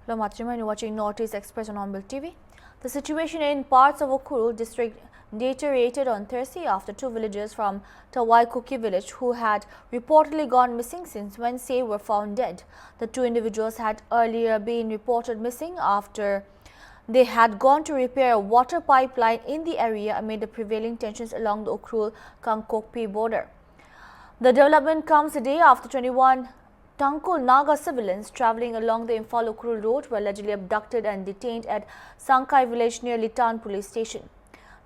Hello, Matrima, you're watching Northeast Express on HornbillTV. The situation in parts of Ukhrul district deteriorated on Thursday after two villagers from Tawai village who had reportedly gone missing since Wednesday were found dead. The two individuals had earlier been reported missing after they had gone to repair a water pipeline in the area amid the prevailing tensions along the Ukhrul-Kankokpi border. The development comes a day after 21 Tangkul Naga civilians travelling along the Imphal-Ukhrul road were allegedly abducted and detained at Sankai village near Litan police station.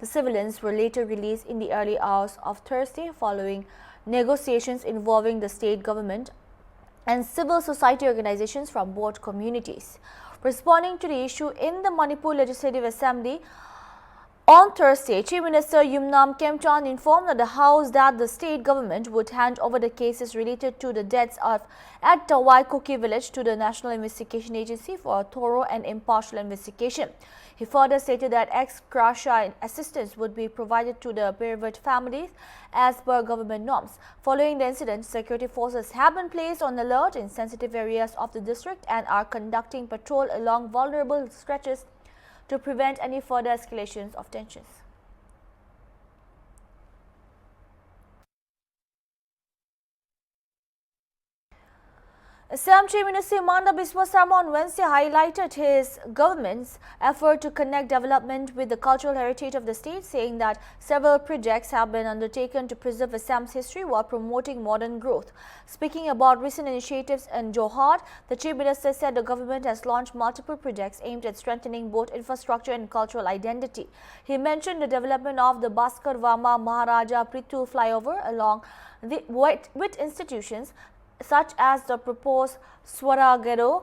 The civilians were later released in the early hours of Thursday following negotiations involving the state government and civil society organizations from both communities. Responding to the issue in the Manipur Legislative Assembly, on Thursday, Chief Minister Yumnam Kemchan informed the House that the state government would hand over the cases related to the deaths at Tawai village to the National Investigation Agency for a thorough and impartial investigation. He further stated that ex-gratia assistance would be provided to the bereaved families as per government norms. Following the incident, security forces have been placed on alert in sensitive areas of the district and are conducting patrol along vulnerable stretches to prevent any further escalations of tensions. Assam Chief Minister Himanta Biswa Sarma on Wednesday highlighted his government's effort to connect development with the cultural heritage of the state, saying that several projects have been undertaken to preserve Assam's history while promoting modern growth. Speaking about recent initiatives in Jorhat, the Chief Minister said the government has launched multiple projects aimed at strengthening both infrastructure and cultural identity. He mentioned the development of the Bhaskar Vama Maharaja Prithu flyover along with institutions such as the proposed Swaragero,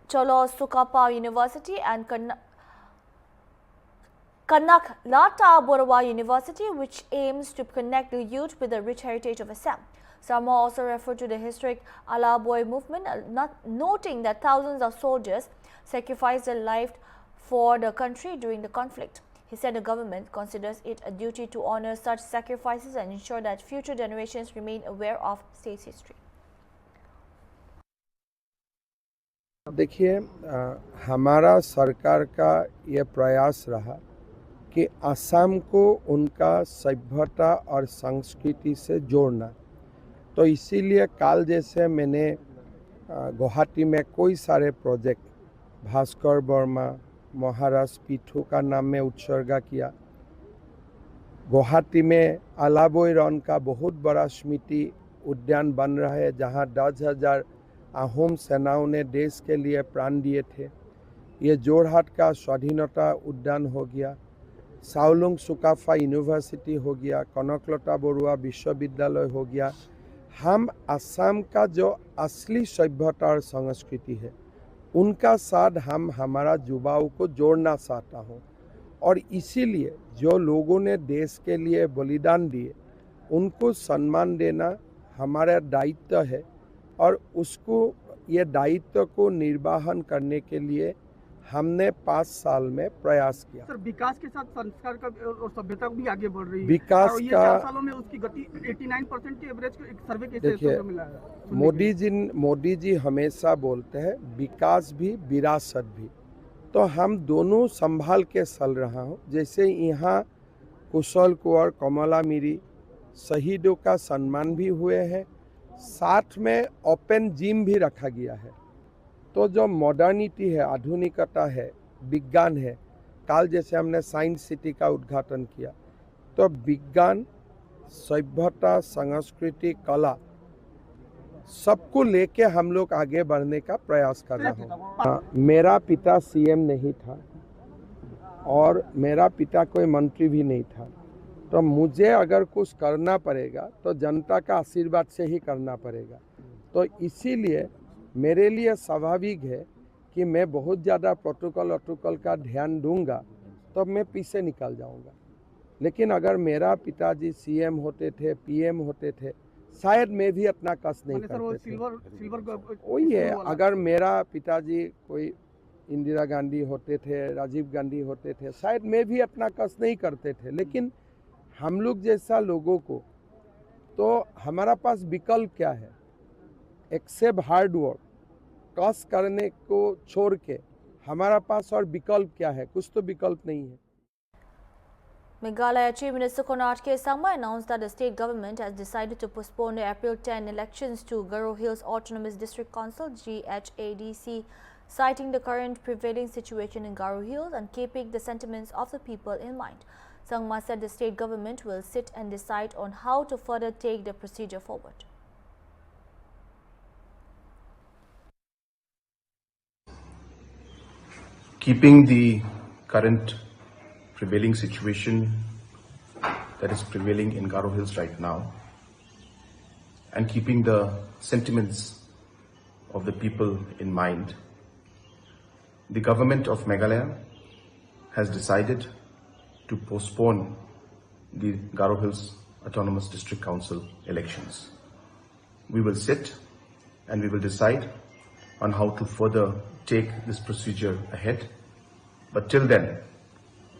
Cholo Sukapa University and Kanak Lata Borawa University, which aims to connect the youth with the rich heritage of Assam. Sarma also referred to the historic Alaboy movement, noting that thousands of soldiers sacrificed their life for the country during the conflict. He said the government considers it a duty to honor such sacrifices and ensure that future generations remain aware of state's history. देखिए, हमारा सरकार का ये प्रयास रहा कि असम को उनका सभ्यता और संस्कृति से जोड़ना। तो इसीलिए काल जैसे मैंने गुवाहाटी में कोई सारे प्रोजेक्ट भास्कर वर्मा महाराज पीठू का नाम में उत्सर्गा किया। गुवाहाटी में अलाबोई रन का बहुत बड़ा स्मृति उद्यान बन रहा है, जहां 10,000 आहूम सेनाओं ने देश के लिए प्राण दिए थे। ये जोरहाट का स्वाधीनता उद्यान हो गया, साउलुंग सुकाफा यूनिवर्सिटी हो गया, कनकलता बरुआ विश्वविद्यालय हो गया। हम असम का जो असली सभ्यता और संस्कृति है उनका साथ हम हमारा युवाओं को जोड़ना चाहता हूँ, और इसीलिए जो लोगों ने देश के लिए बलिदान दिए उनको सम्मान देना हमारा दायित्व है, और उसको ये दायित्व को निर्वहन करने के लिए हमने 5 साल में प्रयास किया। सर, विकास के साथ संस्कार का और सभ्यता भी आगे बढ़ रही है। विकास और ये का 4 सालों में उसकी गति 89% की एवरेज एक सर्वे के मिला है। मोदी जी हमेशा बोलते हैं विकास भी विरासत भी, तो हम दोनों संभाल के चल रहा हूँ। जैसे यहाँ कुशल कुंवर कमला मिरी शहीदों का सम्मान भी हुए हैं, साथ में ओपन जिम भी रखा गया है। तो जो मॉडर्निटी है, आधुनिकता है, विज्ञान है, काल जैसे हमने साइंस सिटी का उद्घाटन किया, तो विज्ञान, सभ्यता, संस्कृति, कला सबको लेके हम लोग आगे बढ़ने का प्रयास कर रहे हैं। मेरा पिता सीएम नहीं था और मेरा पिता कोई मंत्री भी नहीं था, तो मुझे अगर कुछ करना पड़ेगा तो जनता का आशीर्वाद से ही करना पड़ेगा। तो इसीलिए मेरे लिए स्वाभाविक है कि मैं बहुत ज़्यादा प्रोटोकॉल का ध्यान दूंगा तो मैं पीछे निकल जाऊंगा। लेकिन अगर मेरा पिताजी सीएम होते थे, पीएम होते थे, शायद मैं भी इतना कष्ट नहीं करते थे। वही है, अगर मेरा पिताजी कोई इंदिरा गांधी होते थे, राजीव गांधी होते थे, शायद मैं भी इतना कष्ट नहीं करते थे। लेकिन हम लोग जैसा लोगों को तो हमारा पास विकल्प क्या है? एक्सेप्ट हार्ड वर्क, कस करने को छोड़ के हमारा पास और विकल्प क्या है? कुछ तो विकल्प नहीं है। Meghalaya Chief Minister Konark Sangma announced that the state government has decided to postpone the April 10 elections to Garo Hills Autonomous District Council GHADC, citing the current prevailing situation in Garo Hills and keeping the sentiments of the people in mind. Sangma said the state government will sit and decide on how to further take the procedure forward. Keeping the current prevailing situation that is prevailing in Garo Hills right now, and keeping the sentiments of the people in mind, the government of Meghalaya has decided to postpone the Garo Hills Autonomous District Council elections. We will sit and we will decide on how to further take this procedure ahead. But till then,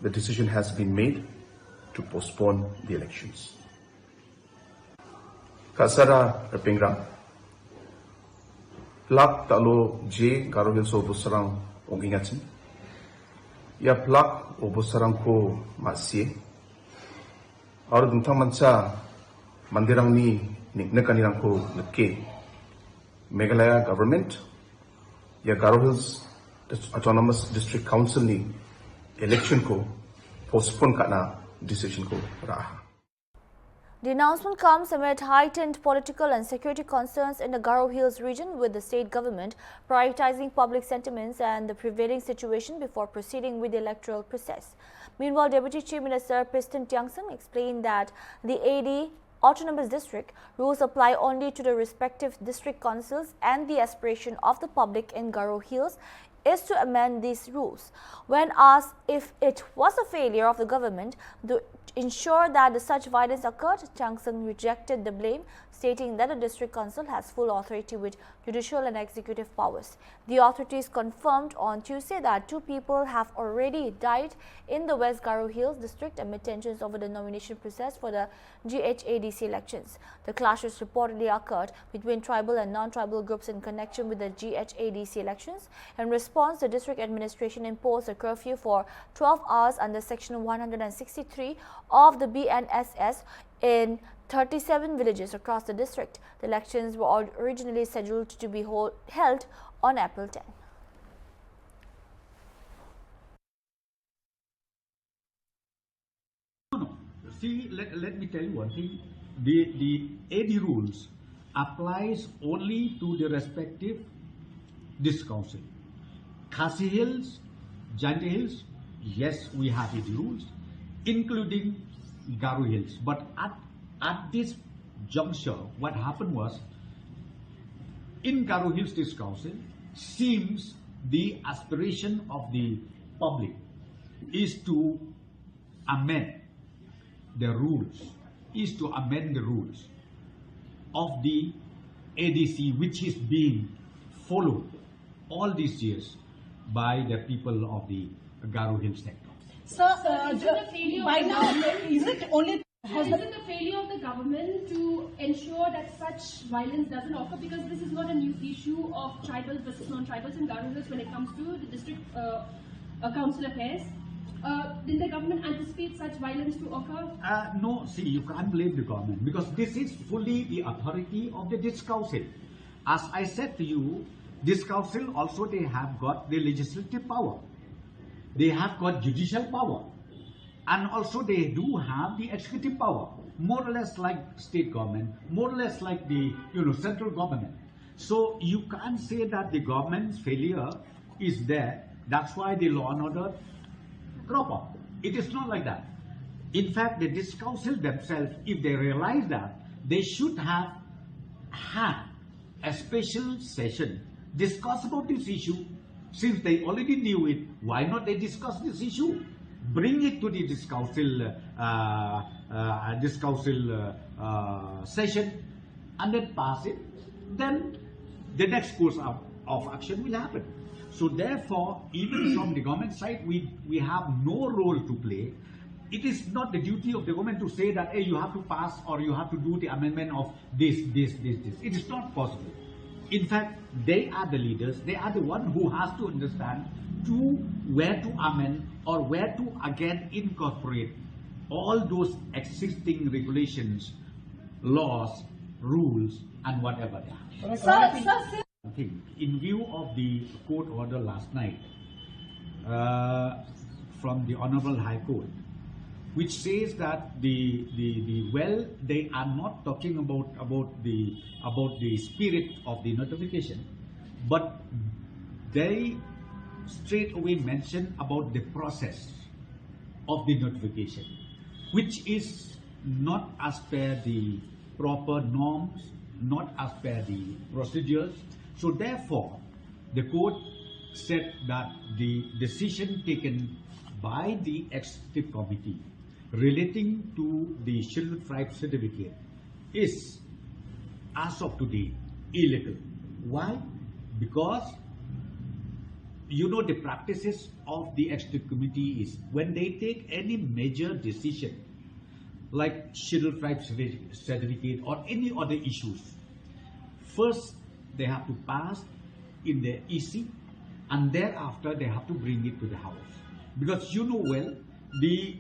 the decision has been made to postpone the elections. Kasara Rapingra, Plak Talo J Garo Hills Obusarang Ongingatin, Ya Plak Obusarang Ko Masye, Aur Duntang Mansa Mandirang ni Niknakanirang Ko Nake, Meghalaya government, Ya Garo Hills Autonomous District Council ni election ko postpone karna decision ko raha. The announcement comes amid heightened political and security concerns in the Garo Hills region, with the state government prioritizing public sentiments and the prevailing situation before proceeding with the electoral process. Meanwhile, Deputy Chief Minister Piston Tiangsang explained that the AD Autonomous District rules apply only to the respective district councils, and the aspiration of the public in Garo Hills is to amend these rules. When asked if it was a failure of the government to ensure that such violence occurred, Tiangsang rejected the blame, stating that the district council has full authority with judicial and executive powers. The authorities confirmed on Tuesday that 2 people have already died in the West Garo Hills district amid tensions over the nomination process for the GHADC elections. The clashes reportedly occurred between tribal and non-tribal groups in connection with the GHADC elections. In response, the district administration imposed a curfew for 12 hours under Section 163 of the BNSS in 37 villages across the district. The elections were originally scheduled to be held on April 10. No. See, let me tell you one thing. The AD rules applies only to the respective district council. Khasi Hills, Jante Hills, yes, we have AD rules, including Garo Hills. But at this juncture, what happened was, in Garo Hills District Council, seems the aspiration of the public is to amend the rules, of the ADC, which is being followed all these years by the people of the Garo Hills sector. Sir, by now, is it only... Is it the failure of the government to ensure that such violence doesn't occur? Because this is not a new issue of tribals versus non-tribals in Garo Hills when it comes to the district council affairs. Did the government anticipate such violence to occur? No, see, you can't blame the government because this is fully the authority of the district council. As I said to you, this council also, they have got the legislative power. They have got judicial power. And also they do have the executive power, more or less like state government, more or less like the central government. So you can't say that the government's failure is there. That's why the law and order crop up. It is not like that. In fact, the district council themselves, if they realize that, they should have had a special session discuss about this issue. Since they already knew it, why not they discuss this issue? Bring it to the district council session and then pass it. Then the next course of action will happen. So therefore, even from the government side, we have no role to play. It is not the duty of the government to say that, hey, you have to pass or you have to do the amendment of this. It is not possible. In fact, they are the leaders. They are the one who has to understand to where to amend or where to again incorporate all those existing regulations, laws, rules, and whatever they are. I think in view of the court order last night from the Honorable High Court, which says that they are not talking about the spirit of the notification, but they straight away mention about the process of the notification, which is not as per the proper norms, not as per the procedures. So therefore, the court said that the decision taken by the executive committee relating to the Scheduled Tribe certificate is, as of today, illegal. Why? Because you know the practices of the executive committee is when they take any major decision like Scheduled Tribe certificate or any other issues, first they have to pass in the EC and thereafter they have to bring it to the House. Because you know well, the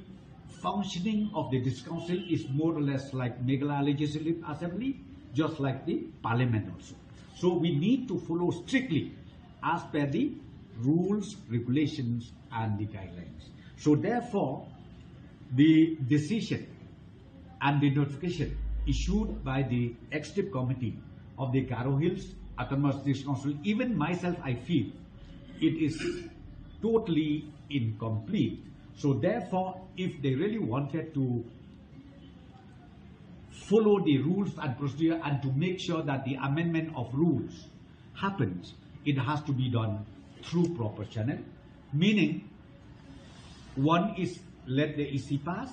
functioning of this council is more or less like Mela Legislative Assembly, just like the Parliament also. So we need to follow strictly as per the rules, regulations and the guidelines. So therefore, the decision and the notification issued by the Executive Committee of the Garo Hills Autonomous District Council, even myself I feel, it is totally incomplete. So therefore, if they really wanted to follow the rules and procedure and to make sure that the amendment of rules happens, it has to be done through proper channel, meaning one is let the EC pass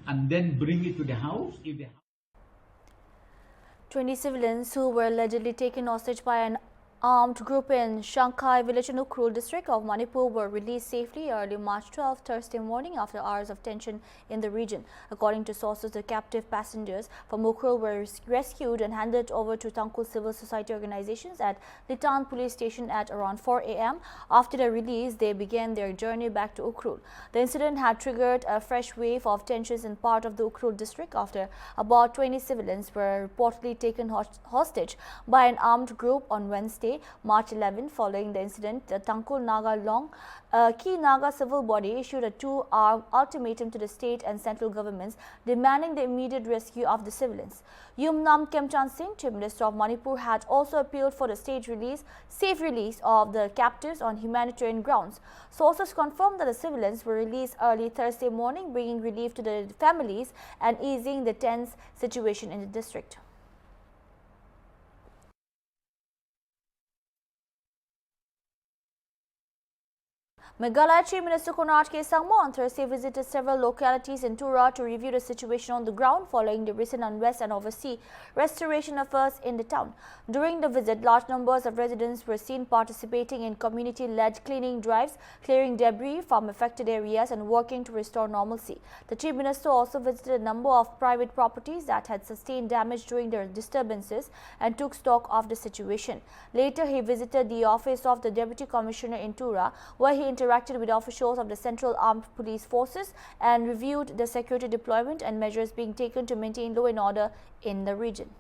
and then bring it to the House. If the 20 civilians who were allegedly taken hostage by an armed group in Shanghai village in Ukhrul district of Manipur were released safely early March 12, Thursday morning after hours of tension in the region. According to sources, the captive passengers from Ukhrul were rescued and handed over to Tangkhul civil society organizations at Litan police station at around 4 a.m. After their release, they began their journey back to Ukhrul. The incident had triggered a fresh wave of tensions in part of the Ukhrul district after about 20 civilians were reportedly taken hostage by an armed group on Wednesday, March 11. Following the incident, the Tangkhul Naga Long, a key Naga civil body, issued a 2-hour ultimatum to the state and central governments demanding the immediate rescue of the civilians. Yumnam Kemchan Singh, Chief Minister of Manipur, had also appealed for the safe release of the captives on humanitarian grounds. Sources confirmed that the civilians were released early Thursday morning, bringing relief to the families and easing the tense situation in the district. Meghalaya Chief Minister Konark K. Sangmo on Thursday visited several localities in Tura to review the situation on the ground following the recent unrest and oversee restoration efforts in the town. During the visit, large numbers of residents were seen participating in community-led cleaning drives, clearing debris from affected areas and working to restore normalcy. The Chief Minister also visited a number of private properties that had sustained damage during the disturbances and took stock of the situation. Later, he visited the office of the Deputy Commissioner in Tura, where he interacted with officials of the Central Armed Police Forces and reviewed the security deployment and measures being taken to maintain law and order in the region.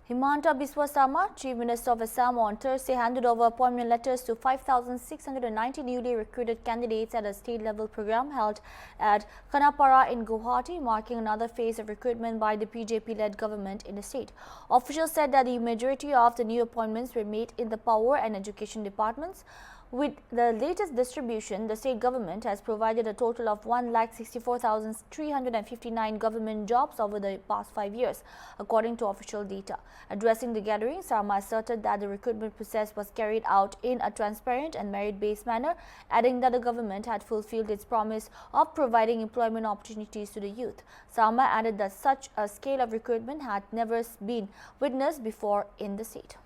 Himanta Biswa Sarma, Chief Minister of Assam, on Thursday handed over appointment letters to 5,690 newly recruited candidates at a state-level program held at Khanapara in Guwahati, marking another phase of recruitment by the BJP-led government in the state. Officials said that the majority of the new appointments were made in the power and education departments. With the latest distribution, the state government has provided a total of 1,64,359 government jobs over the past 5 years, according to official data. Addressing the gathering, Sarma asserted that the recruitment process was carried out in a transparent and merit-based manner, adding that the government had fulfilled its promise of providing employment opportunities to the youth. Sarma added that such a scale of recruitment had never been witnessed before in the state.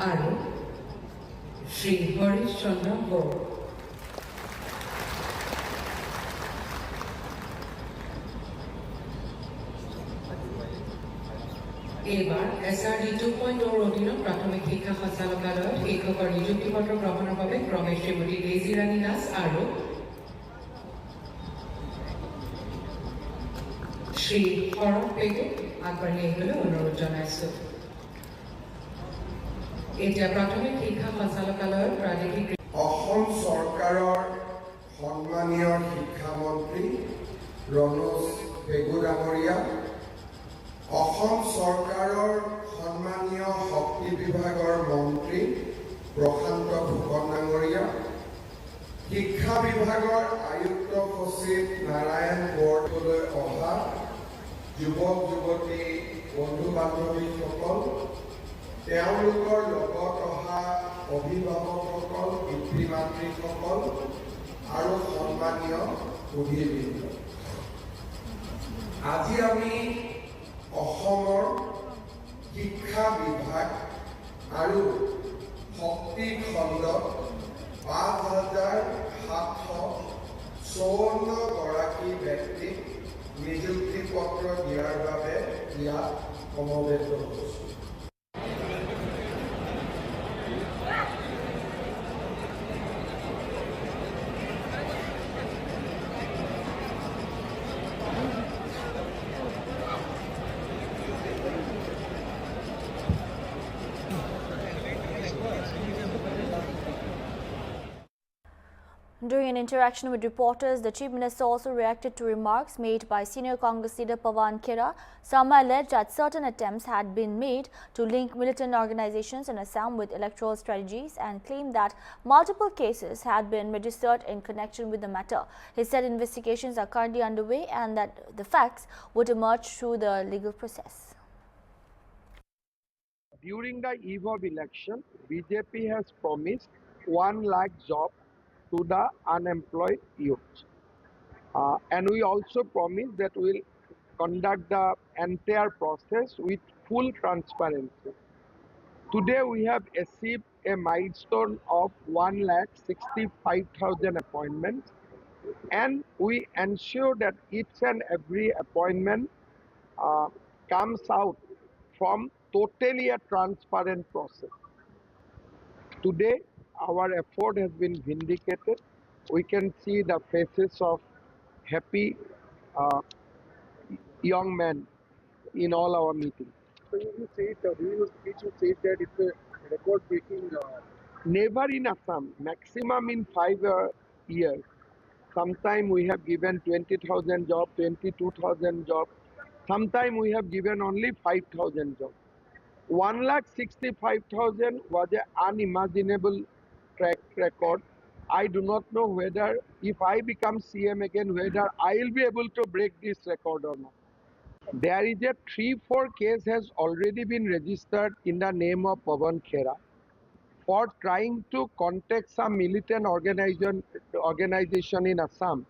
আৰু শ্ৰী হৰিশ চন্দ্ৰ বড়ো এইবাৰ SRD 2.0 অধীনত প্ৰাথমিক শিক্ষা সঞ্চালকালয়ত শিক্ষকৰ নিযুক্তি পত্ৰ গ্ৰহণৰ বাবে ক্ৰমে শ্ৰীমতী ডেইজী ৰাণী দাস আৰু শ্ৰী শৰৎ পেগুক আগবাঢ়ি আহিবলৈ অনুৰোধ জনাইছোঁ। এতিয়া প্ৰাথমিক শিক্ষা সঞ্চালকালয়ৰ প্ৰাদেশিক অসম চৰকাৰৰ সন্মানীয় শিক্ষামন্ত্ৰী ৰণোজ পেগু ডাঙৰীয়া, অসম চৰকাৰৰ সন্মানীয় শক্তি বিভাগৰ মন্ত্ৰী প্ৰশান্ত ফুকন ডাঙৰীয়া, শিক্ষা বিভাগৰ আয়ুক্ত সচিব নাৰায়ণ বৰদলৈ অহা যুৱক যুৱতী বন্ধু বান্ধৱীসকল, তেওঁলোকৰ লগত অহা অভিভাৱকসকল, পিতৃ মাতৃসকল আৰু সন্মানীয় সুধীবৃন্দ, আজি আমি অসমৰ শিক্ষা বিভাগ আৰু শক্তি খণ্ডত ৫,৭৫৪ গৰাকী ব্যক্তিক নিযুক্তি পত্ৰ দিয়াৰ বাবে ইয়াত সমবেত হৈছোঁ। During an interaction with reporters, the Chief Minister also reacted to remarks made by senior Congress leader Pawan Khera. Sarma alleged that certain attempts had been made to link militant organizations in Assam with electoral strategies and claimed that multiple cases had been registered in connection with the matter. He said investigations are currently underway and that the facts would emerge through the legal process. During the eve of election, BJP has promised 1 lakh jobs to the unemployed youth. And we also promise that we will conduct the entire process with full transparency. Today we have achieved a milestone of 1,65,000 appointments, and we ensure that each and every appointment comes out from totally a transparent process. Today our effort has been vindicated. We can see the faces of happy young men in all our meetings. So you said, during your speech, you said that it's a record-breaking. Never in Assam, maximum in 5 years. Sometime we have given 20,000 jobs, 22,000 jobs. Sometime we have given only 5,000 jobs. 1,65,000 was an unimaginable track record. I do not know whether, if I become CM again, whether I will be able to break this record or not. There is a 3-4 case has already been registered in the name of Pawan Khera for trying to contact some militant organization in Assam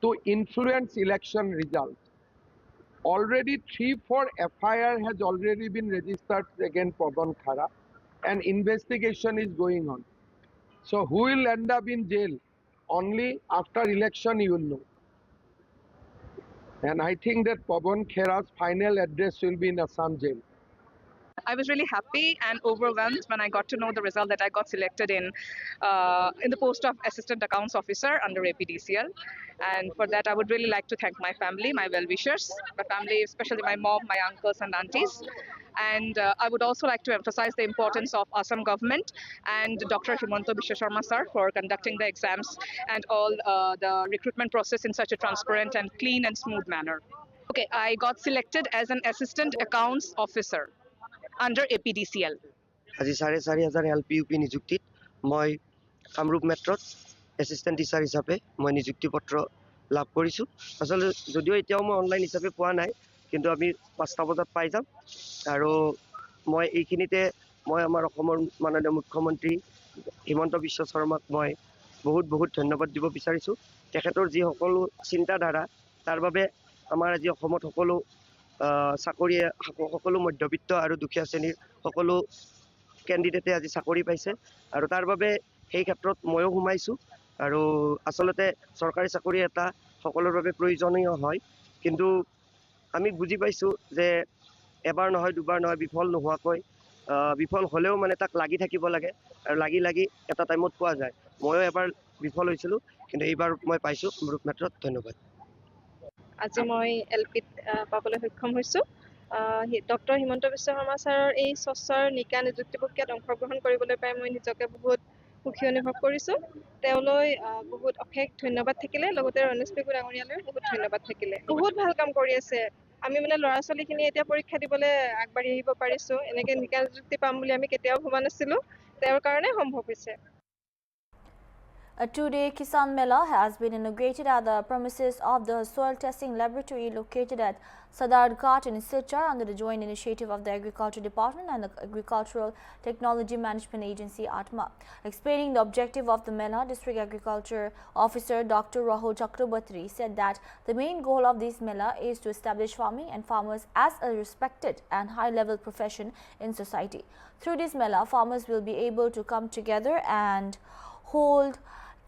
to influence election results. Already 3-4 FIR has already been registered against Pawan Khera and investigation is going on. So who will end up in jail? Only after election you will know. And I think that Pawan Khera's final address will be in Assam jail. I was really happy and overwhelmed when I got to know the result that I got selected in the post of Assistant Accounts Officer under APDCL. And for that, I would really like to thank my family, my well-wishers, my family, especially my mom, my uncles and aunties. And I would also like to emphasize the importance of Assam government and Dr. Himanta Biswa Sharma sir for conducting the exams and all the recruitment process in such a transparent and clean and smooth manner. Okay, I got selected as an Assistant Accounts Officer under APDCL. আজি 4,500 LPUP নিযুক্তিত মই Kamrup মেট্ৰত assistant teacher হিচাপে মই নিযুক্তি পত্ৰ লাভ কৰিছোঁ আসলে যদিও এতিয়াও মই অনলাইন হিচাপে পোৱা নাই কিন্তু আমি 5টা বজাত পাই যাম আৰু মই এইখিনিতে মই আমাৰ অসমৰ মাননীয় মুখ্যমন্ত্ৰী হিমন্ত বিশ্ব শৰ্মাক মই বহুত ধন্যবাদ দিব বিচাৰিছোঁ তেখেতৰ যি সকলো চিন্তাধাৰা তাৰ বাবে আমাৰ আজি অসমত সকলো মধ্যবিত্ত আৰু দুখীয়া শ্ৰেণীৰ সকলো কেণ্ডিডেটে আজি চাকৰি পাইছে আৰু তাৰ বাবে সেই ক্ষেত্ৰত ময়ো সোমাইছোঁ আৰু আসলতে চৰকাৰী চাকৰি এটা সকলোৰ বাবে প্ৰয়োজনীয় হয় কিন্তু আমি বুজি পাইছোঁ যে এবাৰ নহয় দুবাৰ নহয় বিফল নোহোৱাকৈ বিফল হ'লেও মানে তাক লাগি থাকিব লাগে আৰু লাগি এটা টাইমত পোৱা যায় ময়ো এবাৰ বিফল হৈছিলোঁ কিন্তু এইবাৰ মই পাইছোঁ কামৰূপ মেট্ৰত ধন্যবাদ আজি মই এলপিত পাবলৈ সক্ষম হৈছোঁ ডক্টৰ হিমন্ত বিশ্ব শৰ্মা ছাৰৰ এই স্বচ্ছৰ নিকা নিযুক্তি প্ৰক্ৰিয়াত অংশগ্ৰহণ কৰিবলৈ পাই মই নিজকে বহুত সুখী অনুভৱ কৰিছোঁ তেওঁলৈ বহুত অশেষ ধন্যবাদ থাকিলে লগতে ৰমেশ পেগু ডাঙৰীয়ালৈ বহুত ধন্যবাদ থাকিলে বহুত ভাল কাম কৰি আছে আমি মানে ল'ৰা ছোৱালীখিনি এতিয়া পৰীক্ষা দিবলৈ আগবাঢ়ি আহিব পাৰিছোঁ এনেকৈ নিকা নিযুক্তি পাম বুলি আমি কেতিয়াও ভবা নাছিলোঁ তেওঁৰ কাৰণে সম্ভৱ হৈছে A two-day Kisan Mela has been inaugurated at the premises of the soil testing laboratory located at Sadar Ghat in Silchar under the joint initiative of the Agriculture Department and the Agricultural Technology Management Agency ATMA. Explaining the objective of the Mela, District Agriculture Officer Dr. Rahul Chakrabarti said that the main goal of this Mela is to establish farming and farmers as a respected and high-level profession in society. Through this Mela, farmers will be able to come together and hold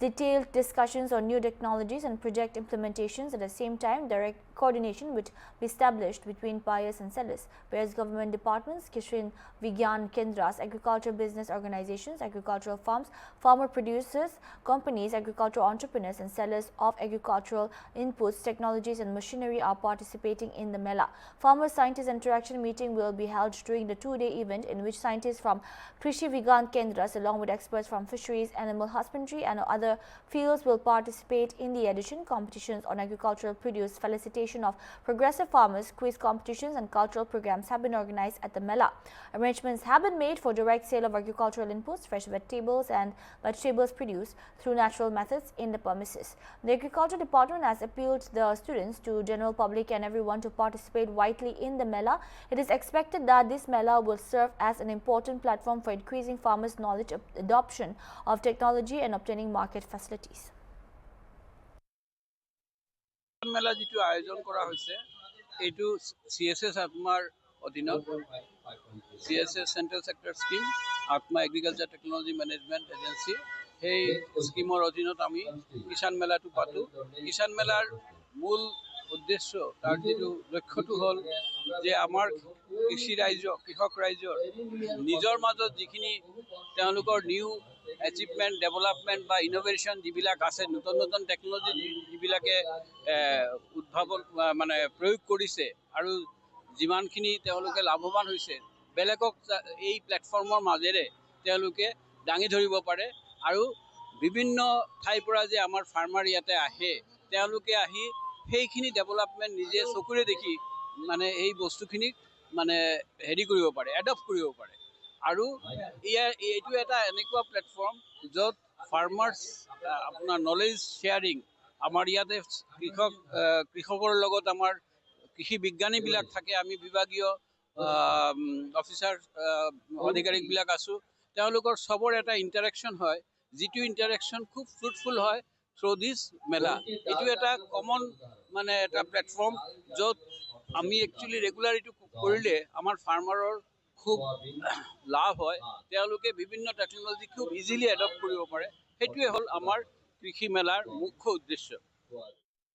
detailed discussions on new technologies and project implementations. At the same time, direct coordination would be established between buyers and sellers, whereas government departments, Kisan Vigyan Kendras, agriculture business organizations, agricultural farms, farmer producers, companies, agricultural entrepreneurs and sellers of agricultural inputs, technologies and machinery are participating in the Mela. Farmer-scientist interaction meeting will be held during the two-day event in which scientists from Krishi Vigyan Kendras along with experts from fisheries, animal husbandry and other fields will participate in the edition. Competitions on agricultural produce, felicitation of progressive farmers, quiz competitions and cultural programs have been organized at the Mela. Arrangements have been made for direct sale of agricultural inputs, fresh vegetables and vegetables produced through natural methods in the premises. The Agriculture Department has appealed the students to general public and everyone to participate widely in the Mela. It is expected that this Mela will serve as an important platform for increasing farmers' knowledge, adoption of technology and obtaining market facilities. মেলা যেটো আয়োজন কৰা হৈছে এইটো CSS আত্মাৰ অধীনত CSS central sector scheme আত্মা agriculture technology management agency সেই স্কিমৰ অধীনত আমি কিষাণ মেলাটো পাতো কিষাণ মেলাৰ মূল উদ্দেশ্য তাৰ যেটো লক্ষ্যটো হ'ল যে আমাৰ কৃষক ৰাইজৰ নিজৰ মাজত যিখিনি তেওঁলোকৰ নিউ achievement, development বা innovation যিবিলাক আছে নতুন টেকনলজি যিবিলাকে উদ্ভাৱন মানে প্ৰয়োগ কৰিছে আৰু যিমানখিনি তেওঁলোকে লাভৱান হৈছে বেলেগক এই প্লেটফৰ্মৰ মাজেৰে তেওঁলোকে দাঙি ধৰিব পাৰে আৰু বিভিন্ন ঠাইৰ পৰা যে আমাৰ ফাৰ্মাৰ ইয়াতে আহে তেওঁলোকে আহি সেইখিনি ডেভেলপমেন্ট নিজে চকুৰে দেখি মানে এই বস্তুখিনিক মানে হেৰি কৰিব পাৰে এডপ্ট কৰিব পাৰে আৰু এইটো এটা এনেকুৱা প্লেটফৰ্ম য'ত ফাৰ্মাৰ্ছ আপোনাৰ নলেজ শ্বেয়াৰিং আমাৰ ইয়াতে কৃষকৰ লগত আমাৰ কৃষি বিজ্ঞানীবিলাক থাকে আমি বিভাগীয় অফিচাৰ অধিকাৰীবিলাক আছোঁ তেওঁলোকৰ সবৰ এটা ইণ্টাৰেকশ্যন হয় যিটো ইণ্টাৰেকশ্যন খুব ফ্ৰুটফুল হয় থ্ৰু দিছ মেলা এইটো এটা কমন মানে এটা প্লেটফৰ্ম য'ত আমি একচুৱেলি ৰেগুলাৰ এইটো কৰিলে আমাৰ ফাৰ্মাৰৰ খুব লাভ হয় তেওঁলোকে বিভিন্ন টেকনলজি খুব ইজিলি এডপ্ট কৰিব পাৰে সেইটোৱে হ'ল আমাৰ কৃষি মেলাৰ মুখ্য উদ্দেশ্য